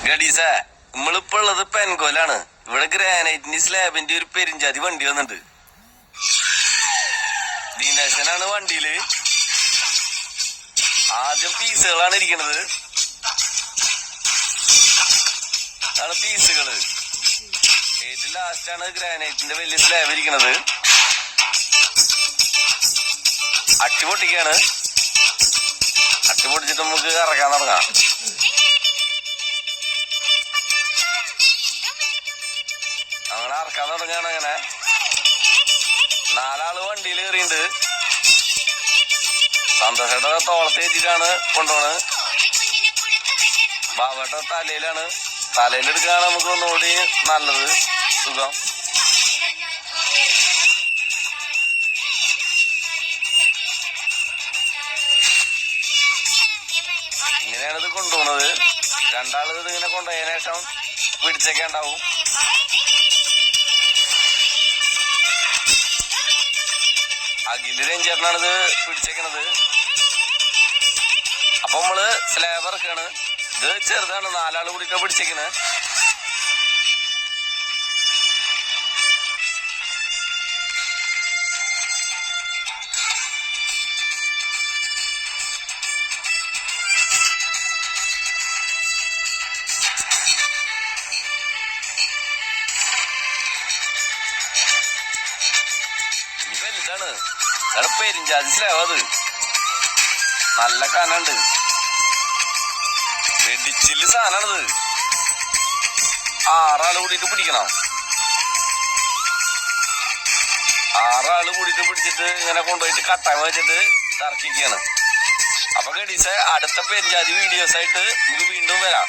ഗഡീസ നമ്മളിപ്പോ ഉള്ളത് പെൻകോലാണ്. ഇവിടെ ഗ്രാനൈറ്റിന്റെ സ്ലാബിന്റെ ഒരു പെരിഞ്ചാതി വണ്ടി വന്നിട്ടുണ്ട്. ദിനേശനാണ് വണ്ടിയില്. ആദ്യം പീസുകളാണ് ഇരിക്കുന്നത്. അതാണ് പീസുകള്. ഏറ്റവും ലാസ്റ്റാണ് ഗ്രാനൈറ്റിന്റെ വലിയ സ്ലാബ് ഇരിക്കുന്നത്. അട്ടി പൊട്ടിക്കാണ്. അട്ടി പൊട്ടിച്ചിട്ട് നമുക്ക് ഇറക്കാൻ തുടങ്ങാം. അങ്ങനെ ഇറക്കാൻ തുടങ്ങാണ്. അങ്ങനെ 4 ആള് വണ്ടിയിൽ കയറിയുണ്ട്. സന്തോഷേട്ട തോളത്ത് കയറ്റിട്ടാണ് കൊണ്ടുപോണ്. ബാബേട്ട തലയിലാണ്. തലയിലെടുക്കാണ് നമുക്ക് ഒന്നുകൂടി നല്ലത്, സുഖം. ഇങ്ങനെയാണ് ഇത് കൊണ്ടുപോകുന്നത്. 2 ആള് ഇത് ഇങ്ങനെ കൊണ്ടുപോയതിനു ശേഷം പിടിച്ചൊക്കെ ഉണ്ടാവും. അഖില് രഞ്ജേട്ടനാണ് ഇത് പിടിച്ചേക്കണത്. അപ്പൊ നമ്മള് സ്ലാബ് ഇറക്കാണ്. ഇത് ചെറുതാണ്, 4 ആള് കൂടിയിട്ടാ പിടിച്ചേക്കണ്. ഇനി വലുതാണ്. അതാണ് പെരിഞ്ചാതി സ്ലാബ്. അത് നല്ല കനുണ്ട്. വെടിച്ചില് സാധനാണിത്. 6 ആള് കൂടിയിട്ട് പിടിക്കണം. 6 ആള് കൂടിയിട്ട് പിടിച്ചിട്ട് ഇങ്ങനെ കൊണ്ടുപോയിട്ട് കട്ടാൻ വെച്ചിട്ട് ഇറക്കിക്കാണ്. അപ്പൊ ഗഡീസ അടുത്ത പെരിഞ്ചാതി വീഡിയോസ് ആയിട്ട് നമുക്ക് വീണ്ടും വരാം.